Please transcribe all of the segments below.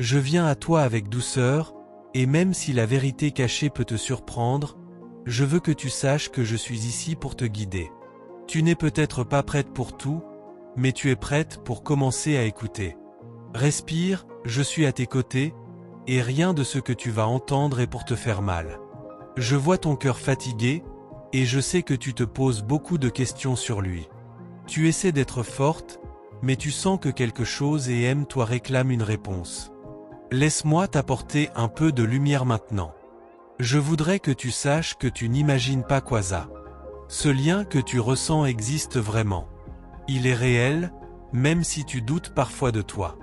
Je viens à toi avec douceur, et même si la vérité cachée peut te surprendre, je veux que tu saches que je suis ici pour te guider. Tu n'es peut-être pas prête pour tout, mais tu es prête pour commencer à écouter. Respire, je suis à tes côtés, et rien de ce que tu vas entendre est pour te faire mal. Je vois ton cœur fatigué, et je sais que tu te poses beaucoup de questions sur lui. Tu essaies d'être forte, mais tu sens que quelque chose en toi réclame une réponse. Laisse-moi t'apporter un peu de lumière maintenant. Je voudrais que tu saches que tu n'imagines pas Quasar. Ce lien que tu ressens existe vraiment. Il est réel, même si tu doutes parfois de toi.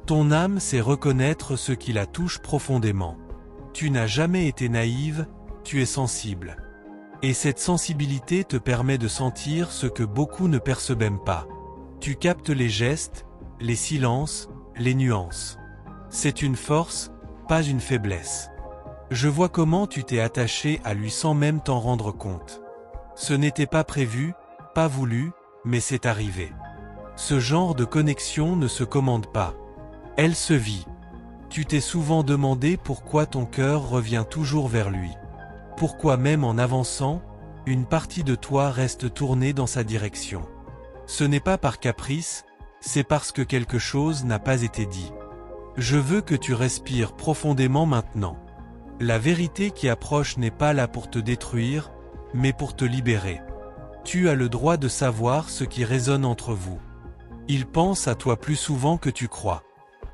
Ton âme sait reconnaître ce qui la touche profondément. Tu n'as jamais été naïve, tu es sensible. Et cette sensibilité te permet de sentir ce que beaucoup ne perçoivent même pas. Tu captes les gestes, les silences, les nuances. C'est une force, pas une faiblesse. Je vois comment tu t'es attaché à lui sans même t'en rendre compte. Ce n'était pas prévu, pas voulu, mais c'est arrivé. Ce genre de connexion ne se commande pas. Elle se vit. Tu t'es souvent demandé pourquoi ton cœur revient toujours vers lui. Pourquoi même en avançant, une partie de toi reste tournée dans sa direction. Ce n'est pas par caprice, c'est parce que quelque chose n'a pas été dit. Je veux que tu respires profondément maintenant. La vérité qui approche n'est pas là pour te détruire, mais pour te libérer. Tu as le droit de savoir ce qui résonne entre vous. Il pense à toi plus souvent que tu crois.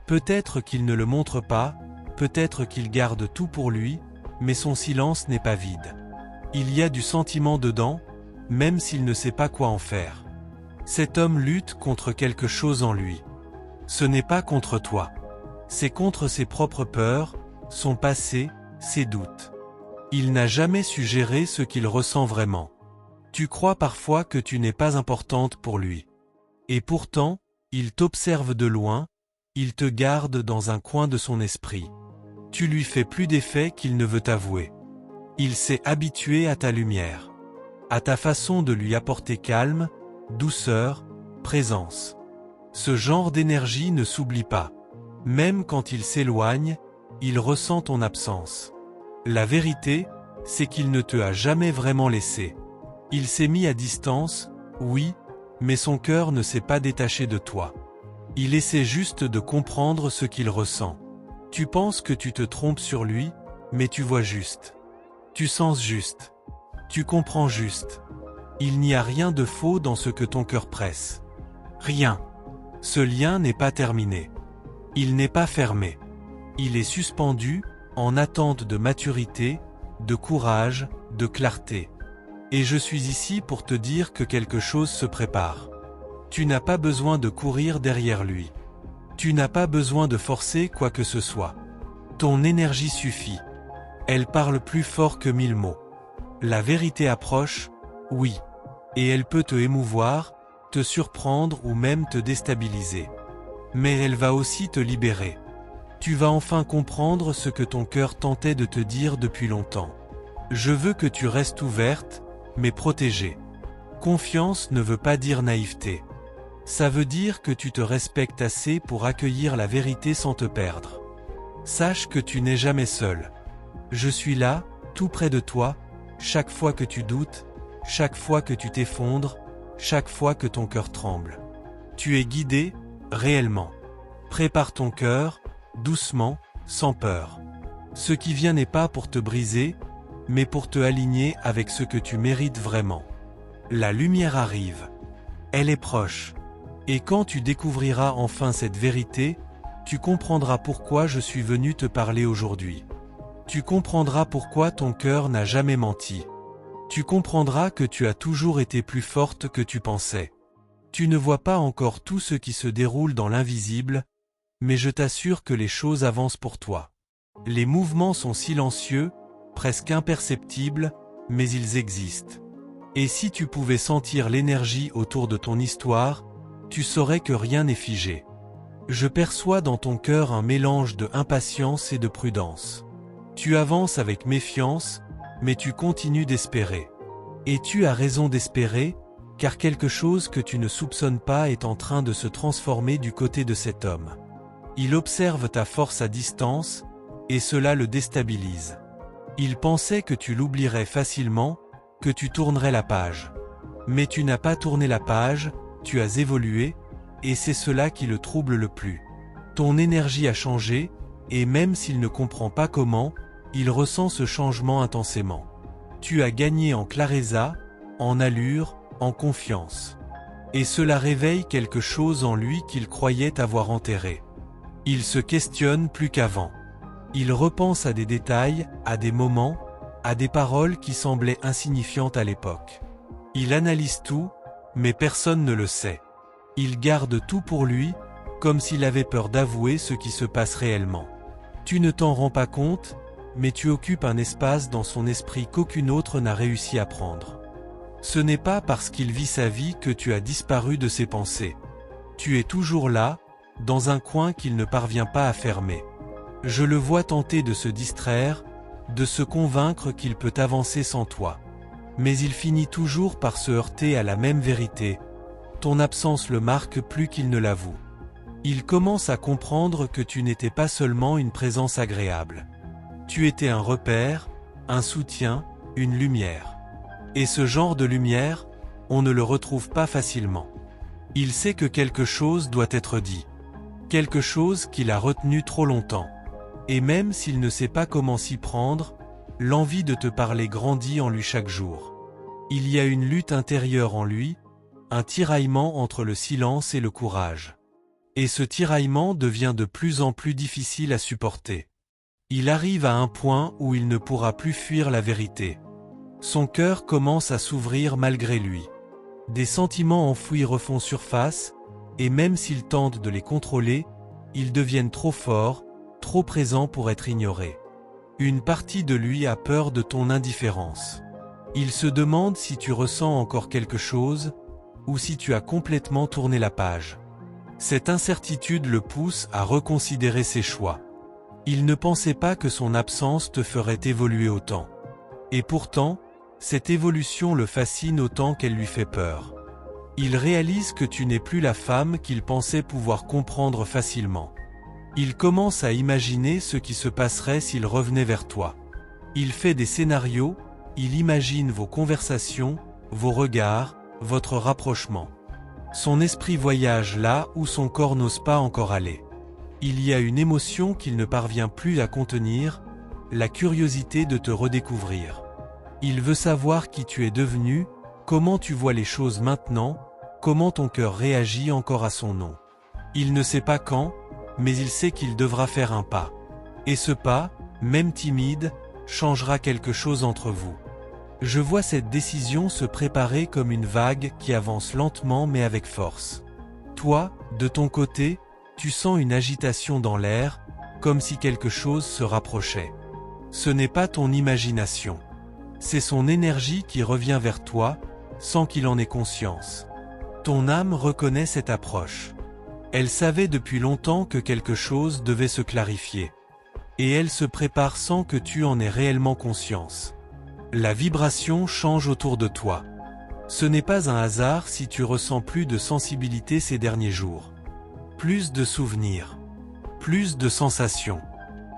Peut-être qu'il ne le montre pas, peut-être qu'il garde tout pour lui, mais son silence n'est pas vide. Il y a du sentiment dedans, même s'il ne sait pas quoi en faire. Cet homme lutte contre quelque chose en lui. Ce n'est pas contre toi. C'est contre ses propres peurs, son passé, ses doutes. Il n'a jamais su gérer ce qu'il ressent vraiment. Tu crois parfois que tu n'es pas importante pour lui. Et pourtant, il t'observe de loin, il te garde dans un coin de son esprit. Tu lui fais plus d'effet qu'il ne veut t'avouer. Il s'est habitué à ta lumière, à ta façon de lui apporter calme, douceur, présence. Ce genre d'énergie ne s'oublie pas. Même quand il s'éloigne, il ressent ton absence. La vérité, c'est qu'il ne te a jamais vraiment laissé. Il s'est mis à distance, oui, mais son cœur ne s'est pas détaché de toi. Il essaie juste de comprendre ce qu'il ressent. Tu penses que tu te trompes sur lui, mais tu vois juste. Tu sens juste. Tu comprends juste. Il n'y a rien de faux dans ce que ton cœur presse. Rien. Ce lien n'est pas terminé. Il n'est pas fermé. Il est suspendu, en attente de maturité, de courage, de clarté. Et je suis ici pour te dire que quelque chose se prépare. Tu n'as pas besoin de courir derrière lui. Tu n'as pas besoin de forcer quoi que ce soit. Ton énergie suffit. Elle parle plus fort que 1000 mots. La vérité approche, oui. Et elle peut te émouvoir, te surprendre ou même te déstabiliser. Mais elle va aussi te libérer. Tu vas enfin comprendre ce que ton cœur tentait de te dire depuis longtemps. Je veux que tu restes ouverte, mais protégée. Confiance ne veut pas dire naïveté. Ça veut dire que tu te respectes assez pour accueillir la vérité sans te perdre. Sache que tu n'es jamais seul. Je suis là, tout près de toi, chaque fois que tu doutes, chaque fois que tu t'effondres, chaque fois que ton cœur tremble. Tu es guidé, réellement. Prépare ton cœur, doucement, sans peur. Ce qui vient n'est pas pour te briser, mais pour te aligner avec ce que tu mérites vraiment. La lumière arrive. Elle est proche. Et quand tu découvriras enfin cette vérité, tu comprendras pourquoi je suis venu te parler aujourd'hui. Tu comprendras pourquoi ton cœur n'a jamais menti. Tu comprendras que tu as toujours été plus forte que tu pensais. Tu ne vois pas encore tout ce qui se déroule dans l'invisible, mais je t'assure que les choses avancent pour toi. Les mouvements sont silencieux, presque imperceptibles, mais ils existent. Et si tu pouvais sentir l'énergie autour de ton histoire, tu saurais que rien n'est figé. Je perçois dans ton cœur un mélange de impatience et de prudence. Tu avances avec méfiance, mais tu continues d'espérer. Et tu as raison d'espérer, car quelque chose que tu ne soupçonnes pas est en train de se transformer du côté de cet homme. Il observe ta force à distance, et cela le déstabilise. Il pensait que tu l'oublierais facilement, que tu tournerais la page. Mais tu n'as pas tourné la page, tu as évolué, et c'est cela qui le trouble le plus. Ton énergie a changé, et même s'il ne comprend pas comment, il ressent ce changement intensément. Tu as gagné en clareza, en allure, en confiance. Et cela réveille quelque chose en lui qu'il croyait avoir enterré. Il se questionne plus qu'avant. Il repense à des détails, à des moments, à des paroles qui semblaient insignifiantes à l'époque. Il analyse tout, mais personne ne le sait. Il garde tout pour lui, comme s'il avait peur d'avouer ce qui se passe réellement. Tu ne t'en rends pas compte, mais tu occupes un espace dans son esprit qu'aucune autre n'a réussi à prendre. Ce n'est pas parce qu'il vit sa vie que tu as disparu de ses pensées. Tu es toujours là, dans un coin qu'il ne parvient pas à fermer. Je le vois tenter de se distraire, de se convaincre qu'il peut avancer sans toi. Mais il finit toujours par se heurter à la même vérité. Ton absence le marque plus qu'il ne l'avoue. Il commence à comprendre que tu n'étais pas seulement une présence agréable. Tu étais un repère, un soutien, une lumière. Et ce genre de lumière, on ne le retrouve pas facilement. Il sait que quelque chose doit être dit. Quelque chose qu'il a retenu trop longtemps. Et même s'il ne sait pas comment s'y prendre, l'envie de te parler grandit en lui chaque jour. Il y a une lutte intérieure en lui, un tiraillement entre le silence et le courage. Et ce tiraillement devient de plus en plus difficile à supporter. Il arrive à un point où il ne pourra plus fuir la vérité. Son cœur commence à s'ouvrir malgré lui. Des sentiments enfouis refont surface, et même s'il tente de les contrôler, ils deviennent trop forts, trop présents pour être ignorés. Une partie de lui a peur de ton indifférence. Il se demande si tu ressens encore quelque chose, ou si tu as complètement tourné la page. Cette incertitude le pousse à reconsidérer ses choix. Il ne pensait pas que son absence te ferait évoluer autant. Et pourtant, cette évolution le fascine autant qu'elle lui fait peur. Il réalise que tu n'es plus la femme qu'il pensait pouvoir comprendre facilement. Il commence à imaginer ce qui se passerait s'il revenait vers toi. Il fait des scénarios, il imagine vos conversations, vos regards, votre rapprochement. Son esprit voyage là où son corps n'ose pas encore aller. Il y a une émotion qu'il ne parvient plus à contenir, la curiosité de te redécouvrir. Il veut savoir qui tu es devenu, comment tu vois les choses maintenant, comment ton cœur réagit encore à son nom. Il ne sait pas quand, mais il sait qu'il devra faire un pas. Et ce pas, même timide, changera quelque chose entre vous. Je vois cette décision se préparer comme une vague qui avance lentement mais avec force. Toi, de ton côté, tu sens une agitation dans l'air, comme si quelque chose se rapprochait. Ce n'est pas ton imagination. C'est son énergie qui revient vers toi, sans qu'il en ait conscience. Ton âme reconnaît cette approche. Elle savait depuis longtemps que quelque chose devait se clarifier. Et elle se prépare sans que tu en aies réellement conscience. La vibration change autour de toi. Ce n'est pas un hasard si tu ressens plus de sensibilité ces derniers jours. Plus de souvenirs. Plus de sensations.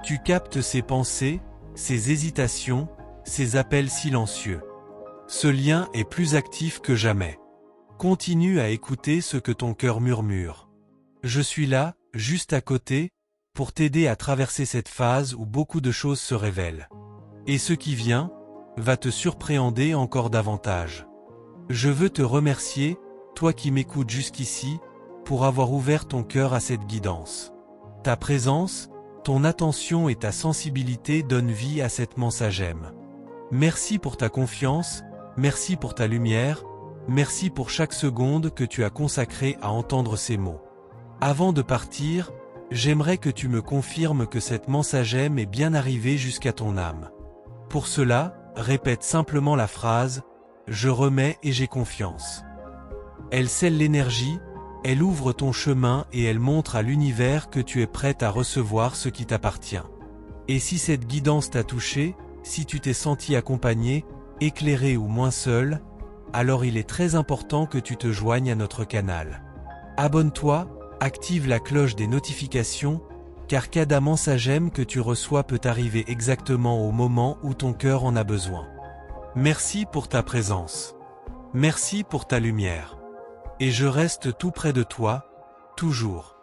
Tu captes ses pensées, ses hésitations, ses appels silencieux. Ce lien est plus actif que jamais. Continue à écouter ce que ton cœur murmure. Je suis là, juste à côté, pour t'aider à traverser cette phase où beaucoup de choses se révèlent. Et ce qui vient, va te surpréhender encore davantage. Je veux te remercier, toi qui m'écoutes jusqu'ici, pour avoir ouvert ton cœur à cette guidance. Ta présence, ton attention et ta sensibilité donnent vie à cette mensagème. Merci pour ta confiance, merci pour ta lumière, merci pour chaque seconde que tu as consacrée à entendre ces mots. Avant de partir, j'aimerais que tu me confirmes que cette mensagème est bien arrivée jusqu'à ton âme. Pour cela, répète simplement la phrase « Je remets et j'ai confiance ». Elle scelle l'énergie, elle ouvre ton chemin et elle montre à l'univers que tu es prête à recevoir ce qui t'appartient. Et si cette guidance t'a touché, si tu t'es senti accompagné, éclairé ou moins seul, alors il est très important que tu te joignes à notre canal. Abonne-toi, active la cloche des notifications car qu'Adam sagem que tu reçois peut arriver exactement au moment où ton cœur en a besoin. Merci pour ta présence. Merci pour ta lumière. Et je reste tout près de toi, toujours.